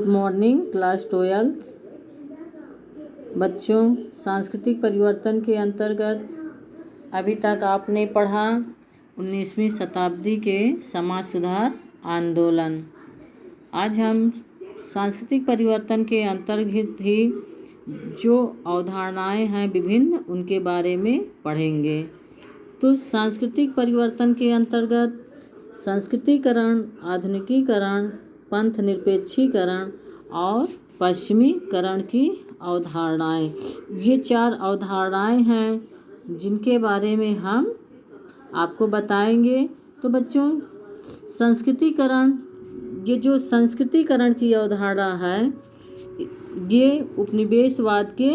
Morning class 12। बच्चों, सांस्कृतिक परिवर्तन के अंतर्गत अभी तक आपने पढ़ा 19वीं शताब्दी के समाज सुधार आंदोलन। आज हम सांस्कृतिक परिवर्तन के अंतर्गत ही जो अवधारणाएं हैं विभिन्न, उनके बारे में पढ़ेंगे। तो सांस्कृतिक परिवर्तन के अंतर्गत संस्कृतिकरण, आधुनिकीकरण, पंथ निरपेक्षीकरण और पश्चिमीकरण की अवधारणाएं, ये 4 अवधारणाएं हैं जिनके बारे में हम आपको बताएंगे। तो बच्चों, संस्कृतिकरण, ये जो संस्कृतिकरण की अवधारणा है, ये उपनिवेशवाद के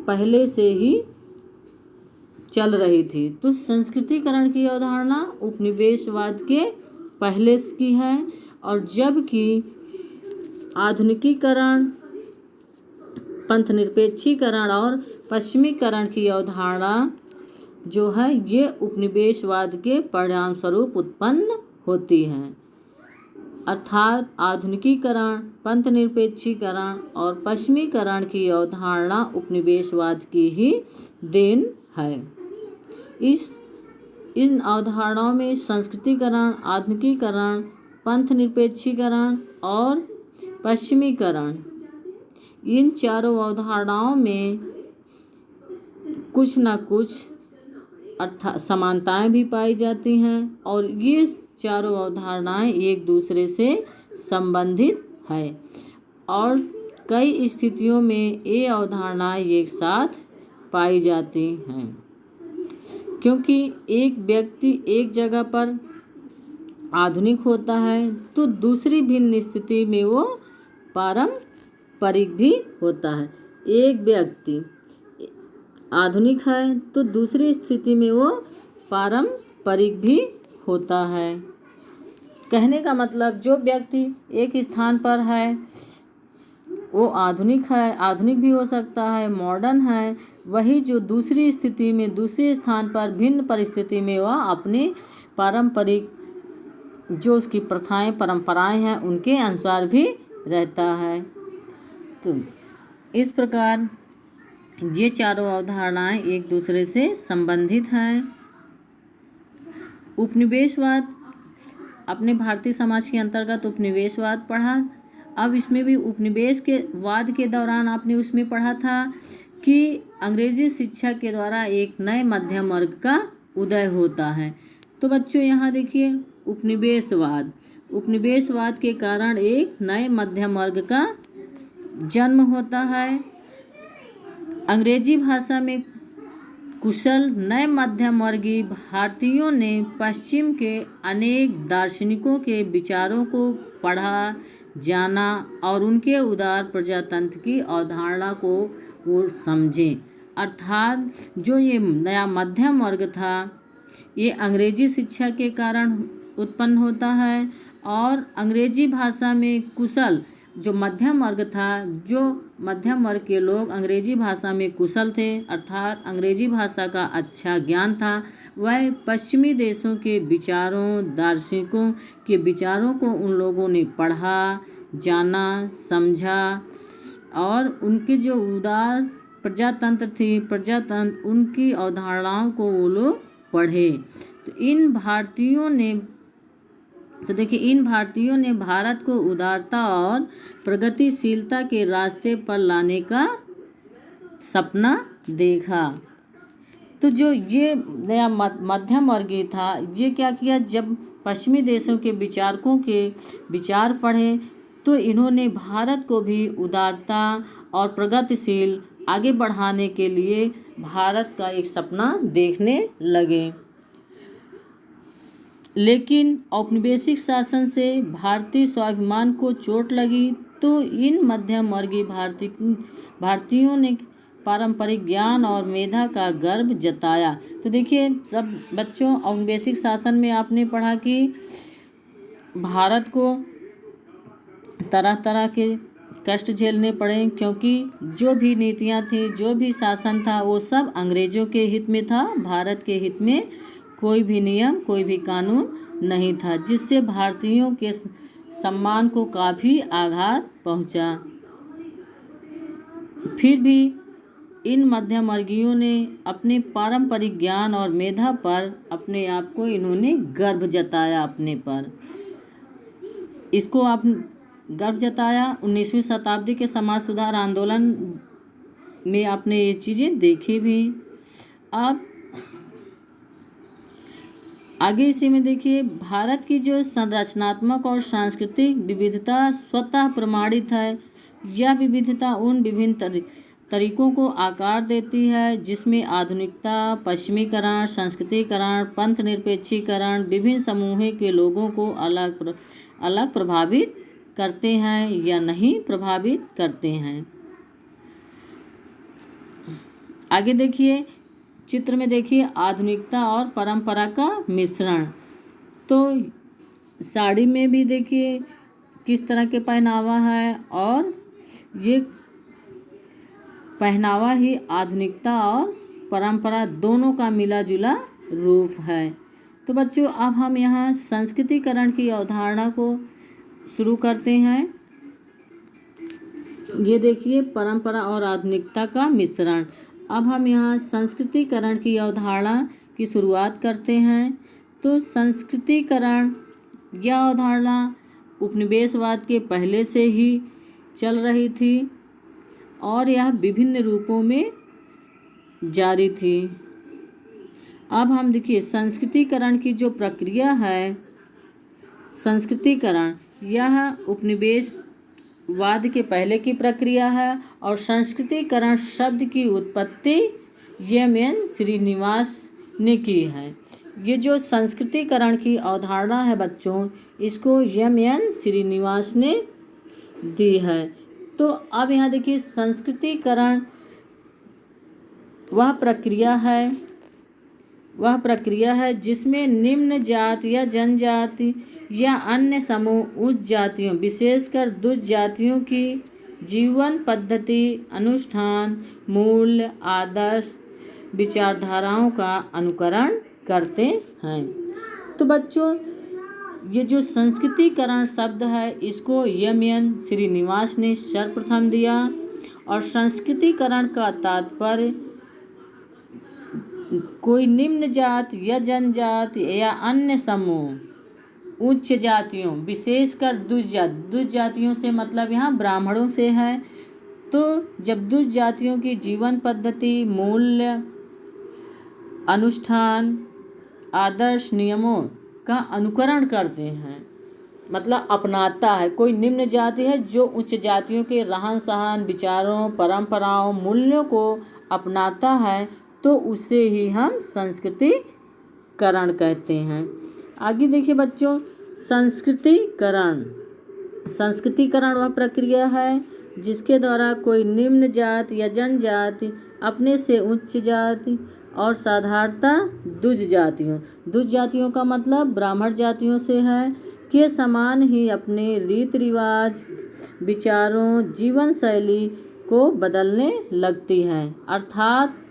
पहले से ही चल रही थी। तो संस्कृतिकरण की अवधारणा उपनिवेशवाद के पहले की है, और जबकि आधुनिकीकरण, पंथ निरपेक्षीकरण और पश्चिमीकरण की अवधारणा जो है, ये उपनिवेशवाद के परिणाम स्वरूप उत्पन्न होती है। अर्थात आधुनिकीकरण, पंथ निरपेक्षीकरण और पश्चिमीकरण की अवधारणा उपनिवेशवाद की ही देन है। इन अवधारणाओं में संस्कृतिकरण, आधुनिकीकरण, पंथ निरपेक्षीकरण और पश्चिमीकरण, इन चारों अवधारणाओं में कुछ न कुछ अर्थात समानताएं भी पाई जाती हैं, और ये चारों अवधारणाएं एक दूसरे से संबंधित है, और कई स्थितियों में ये अवधारणाएं एक साथ पाई जाती हैं। क्योंकि एक व्यक्ति एक जगह पर आधुनिक होता है तो दूसरी भिन्न स्थिति में वो पारंपरिक भी होता है। एक व्यक्ति आधुनिक है तो दूसरी स्थिति में वो पारंपरिक भी होता है। कहने का मतलब, जो व्यक्ति एक स्थान पर है वो आधुनिक है, आधुनिक भी हो सकता है, मॉडर्न है। वही जो दूसरी स्थिति में, दूसरे स्थान पर, भिन्न परिस्थिति में वह अपने पारंपरिक जो उसकी प्रथाएं, परंपराएं हैं, उनके अनुसार भी रहता है। तो इस प्रकार ये चारों अवधारणाएं एक दूसरे से संबंधित हैं। उपनिवेशवाद, अपने भारतीय समाज के अंतर्गत उपनिवेशवाद पढ़ा। अब इसमें भी उपनिवेश के वाद के दौरान आपने उसमें पढ़ा था कि अंग्रेजी शिक्षा के द्वारा एक नए मध्यम वर्ग का उदय होता है। तो बच्चों, यहाँ देखिए, उपनिवेशवाद के कारण एक नए मध्यम वर्ग का जन्म होता है। अंग्रेजी भाषा में कुशल नए मध्यम वर्गीय भारतीयों ने पश्चिम के अनेक दार्शनिकों के विचारों को पढ़ा, जाना और उनके उदार प्रजातंत्र की अवधारणा को वो समझे। अर्थात जो ये नया मध्यम वर्ग था, ये अंग्रेजी शिक्षा के कारण उत्पन्न होता है, और अंग्रेजी भाषा में कुशल जो मध्यम वर्ग था, जो मध्यम वर्ग के लोग अंग्रेजी भाषा में कुशल थे, अर्थात अंग्रेजी भाषा का अच्छा ज्ञान था, वह पश्चिमी देशों के विचारों, दार्शनिकों के विचारों को उन लोगों ने पढ़ा, जाना, समझा, और उनकी जो उदार प्रजातंत्र थी, उनकी अवधारणाओं को वो लोग पढ़े। तो इन भारतीयों ने भारत को उदारता और प्रगतिशीलता के रास्ते पर लाने का सपना देखा। तो जो ये नया मध्यम वर्गीय था, ये क्या किया, जब पश्चिमी देशों के विचारकों के विचार पढ़े तो इन्होंने भारत को भी उदारता और प्रगतिशील आगे बढ़ाने के लिए भारत का एक सपना देखने लगे। लेकिन औपनिवेशिक शासन से भारतीय स्वाभिमान को चोट लगी, तो इन मध्यम वर्गीय भारतीयों ने पारंपरिक ज्ञान और मेधा का गर्व जताया। तो देखिए सब बच्चों, औपनिवेशिक शासन में आपने पढ़ा कि भारत को तरह तरह के कष्ट झेलने पड़े, क्योंकि जो भी नीतियां थी, जो भी शासन था, वो सब अंग्रेजों के हित में था। भारत के हित में कोई भी नियम, कोई भी कानून नहीं था, जिससे भारतीयों के सम्मान को काफ़ी आघात पहुंचा। फिर भी इन मध्यम वर्गीयों ने अपने पारंपरिक ज्ञान और मेधा पर अपने आप को इन्होंने गर्व जताया। अपने पर इसको आप गर्व जताया। 19वीं शताब्दी के समाज सुधार आंदोलन में आपने ये चीज़ें देखी भी। अब आगे इसी में देखिए, भारत की जो संरचनात्मक और सांस्कृतिक विविधता स्वतः प्रमाणित है। यह विविधता उन विभिन्न तरीकों को आकार देती है जिसमें आधुनिकता, पश्चिमीकरण, संस्कृतिकरण, पंथ निरपेक्षीकरण विभिन्न समूहों के लोगों को अलग प्रभावित करते हैं या नहीं प्रभावित करते हैं। आगे देखिए, चित्र में देखिए आधुनिकता और परंपरा का मिश्रण। तो साड़ी में भी देखिए किस तरह के पहनावा है, और ये पहनावा ही आधुनिकता और परंपरा दोनों का मिला जुला रूप है। तो बच्चों, अब हम यहाँ संस्कृतिकरण की अवधारणा को शुरू करते हैं। ये देखिए परंपरा और आधुनिकता का मिश्रण। अब हम यहाँ संस्कृतिकरण की अवधारणा की शुरुआत करते हैं। तो संस्कृतिकरण यह अवधारणा उपनिवेशवाद के पहले से ही चल रही थी और यह विभिन्न रूपों में जारी थी। अब हम देखिए संस्कृतिकरण की जो प्रक्रिया है, संस्कृतिकरण यह उपनिवेशवाद के पहले की प्रक्रिया है और संस्कृतिकरण शब्द की उत्पत्ति एम.एन. श्रीनिवास ने की है। ये जो संस्कृतिकरण की अवधारणा है बच्चों, इसको एम.एन. श्रीनिवास ने दी है। तो अब यहाँ देखिए संस्कृतिकरण वह प्रक्रिया है जिसमें निम्न जाति या जनजाति या अन्य समूह उच्च जातियों विशेषकर दुष्ट जातियों की जीवन पद्धति, अनुष्ठान, मूल्य, आदर्श, विचारधाराओं का अनुकरण करते हैं। तो बच्चों, ये जो संस्कृतिकरण शब्द है इसको एम.एन. श्रीनिवास ने सर्वप्रथम दिया और संस्कृतिकरण का तात्पर्य कोई निम्न जाति या जनजाति या अन्य समूह उच्च जातियों विशेषकर दुष्ट जातियों से मतलब यहाँ ब्राह्मणों से है। तो जब दुष्ट जातियों की जीवन पद्धति, मूल्य, अनुष्ठान, आदर्श, नियमों का अनुकरण करते हैं मतलब अपनाता है। कोई निम्न जाति है जो उच्च जातियों के रहन सहन, विचारों, परंपराओं, मूल्यों को अपनाता है, तो उसे ही हम संस्कृतिकरण कहते हैं। आगे देखिए बच्चों, संस्कृतिकरण वह प्रक्रिया है जिसके द्वारा कोई निम्न जाति या जनजाति अपने से उच्च जाति और साधारणतः दुष्ट जातियों का मतलब ब्राह्मण जातियों से है के समान ही अपने रीति रिवाज, विचारों, जीवन शैली को बदलने लगती है। अर्थात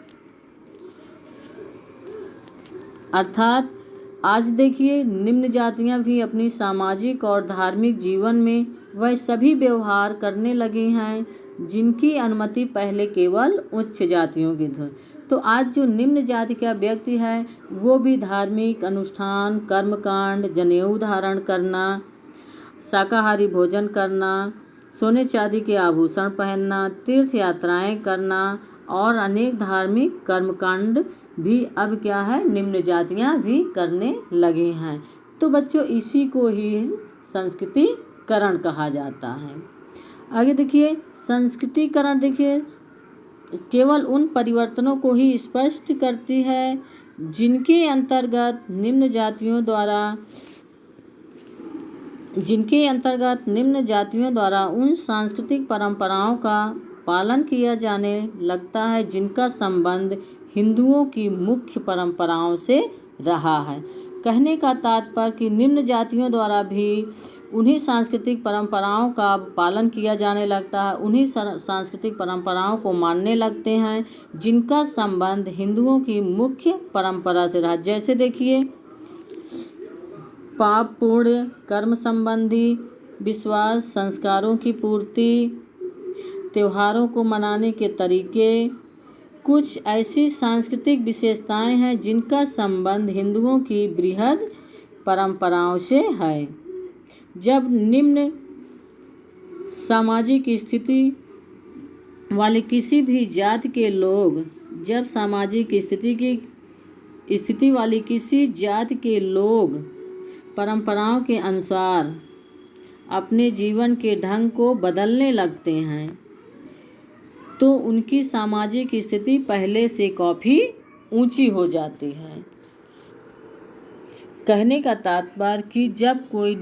आज देखिए निम्न जातियां भी अपनी सामाजिक और धार्मिक जीवन में वह सभी व्यवहार करने लगी हैं जिनकी अनुमति पहले केवल उच्च जातियों की थी। तो आज जो निम्न जाति का व्यक्ति है वो भी धार्मिक अनुष्ठान, कर्मकांड, जनेऊ धारण करना, शाकाहारी भोजन करना, सोने चांदी के आभूषण पहनना, तीर्थ यात्राएं करना और अनेक धार्मिक कर्मकांड भी अब क्या है निम्न जातियां भी करने लगी हैं। तो बच्चों, इसी को ही संस्कृतिकरण कहा जाता है। आगे देखिए, संस्कृतिकरण देखिए केवल उन परिवर्तनों को ही स्पष्ट करती है जिनके अंतर्गत निम्न जातियों द्वारा उन सांस्कृतिक परंपराओं का पालन किया जाने लगता है जिनका संबंध हिंदुओं की मुख्य परंपराओं से रहा है। कहने का तात्पर्य कि निम्न जातियों द्वारा भी उन्हीं सांस्कृतिक परंपराओं का पालन किया जाने लगता है, उन्हीं सांस्कृतिक परंपराओं को मानने लगते हैं जिनका संबंध हिंदुओं की मुख्य परंपरा से रहा। जैसे देखिए पाप, पुण्य, कर्म संबंधी विश्वास, संस्कारों की पूर्ति, त्योहारों को मनाने के तरीके कुछ ऐसी सांस्कृतिक विशेषताएं हैं जिनका संबंध हिंदुओं की बृहद परंपराओं से है। जब निम्न सामाजिक स्थिति वाले किसी भी जाति के लोग परंपराओं के अनुसार अपने जीवन के ढंग को बदलने लगते हैं तो उनकी सामाजिक स्थिति पहले से काफ़ी ऊंची हो जाती है। कहने का तात्पर्य कि जब कोई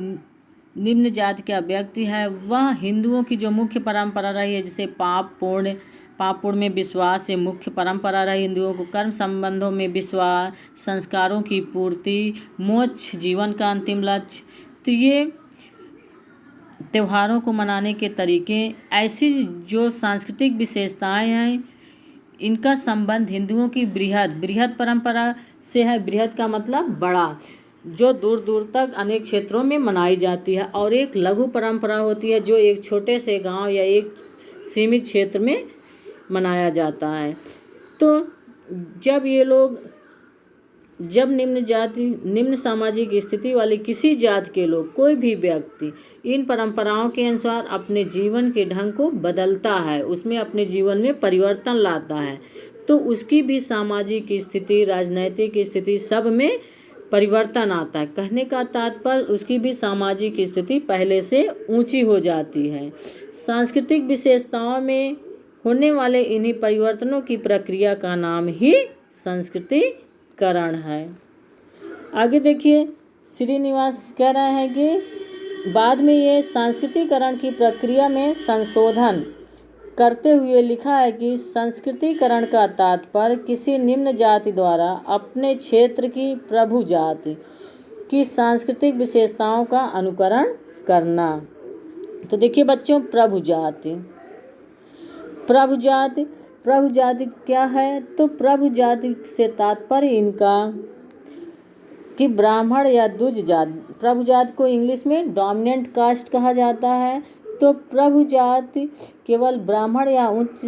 निम्न जाति का व्यक्ति है, वह हिंदुओं की जो मुख्य परंपरा रही है, जैसे पाप पुण्य में विश्वास से मुख्य परंपरा रही हिंदुओं को, कर्म संबंधों में विश्वास, संस्कारों की पूर्ति, मोक्ष जीवन का अंतिम लक्ष्य, तो ये त्योहारों को मनाने के तरीके, ऐसी जो सांस्कृतिक विशेषताएं हैं, इनका संबंध हिंदुओं की बृहद परंपरा से है। बृहद का मतलब बड़ा, जो दूर दूर तक अनेक क्षेत्रों में मनाई जाती है, और एक लघु परंपरा होती है जो एक छोटे से गांव या एक सीमित क्षेत्र में मनाया जाता है। तो जब निम्न सामाजिक स्थिति वाले किसी जाति के लोग, कोई भी व्यक्ति इन परंपराओं के अनुसार अपने जीवन के ढंग को बदलता है, उसमें अपने जीवन में परिवर्तन लाता है, तो उसकी भी सामाजिक स्थिति, राजनैतिक स्थिति, सब में परिवर्तन आता है। कहने का तात्पर्य उसकी भी सामाजिक स्थिति पहले से ऊंची हो जाती है। सांस्कृतिक विशेषताओं में होने वाले इन्हीं परिवर्तनों की प्रक्रिया का नाम ही संस्कृतिकरण है। आगे देखिए, श्रीनिवास कह रहे हैं कि बाद में ये सांस्कृतिकरण की प्रक्रिया में संशोधन करते हुए लिखा है कि संस्कृतिकरण का तात्पर्य किसी निम्न जाति द्वारा अपने क्षेत्र की प्रभु जाति की सांस्कृतिक विशेषताओं का अनुकरण करना। तो देखिए बच्चों, प्रभु जाति क्या है? तो प्रभु जाति से तात्पर्य इनका कि ब्राह्मण या द्विज जाति, प्रभु जाति को इंग्लिश में डोमिनेंट कास्ट कहा जाता है। तो प्रभु जाति केवल ब्राह्मण या उच्च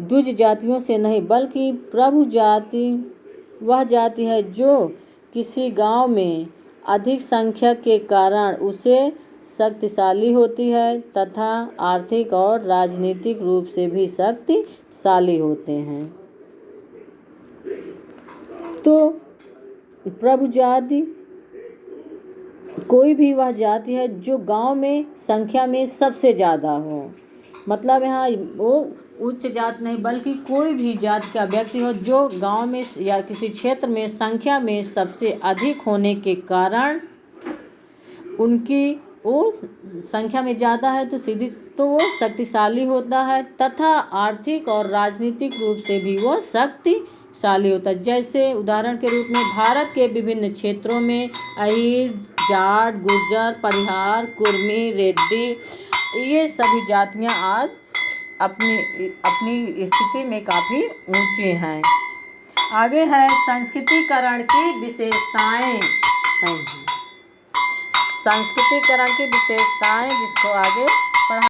द्विज जातियों से नहीं, बल्कि प्रभु जाति वह जाति है जो किसी गांव में अधिक संख्या के कारण उसे शक्तिशाली होती है तथा आर्थिक और राजनीतिक रूप से भी शक्तिशाली होते हैं। तो प्रभु जाति कोई भी वह जाति है जो गांव में संख्या में सबसे ज़्यादा हो, मतलब यहाँ वो उच्च जाति नहीं, बल्कि कोई भी जाति का व्यक्ति हो जो गांव में या किसी क्षेत्र में संख्या में सबसे अधिक होने के कारण उनकी वो संख्या में ज़्यादा है तो वो शक्तिशाली होता है तथा आर्थिक और राजनीतिक रूप से भी वो शक्तिशाली होता है। जैसे उदाहरण के रूप में भारत के विभिन्न क्षेत्रों में अहीर, जाट, गुर्जर, परिहार, कुर्मी, रेड्डी, ये सभी जातियां आज अपनी स्थिति में काफ़ी ऊंची हैं। आगे है संस्कृतिकरण की विशेषताएं। संस्कृतिकरण की विशेषताएं, जिसको आगे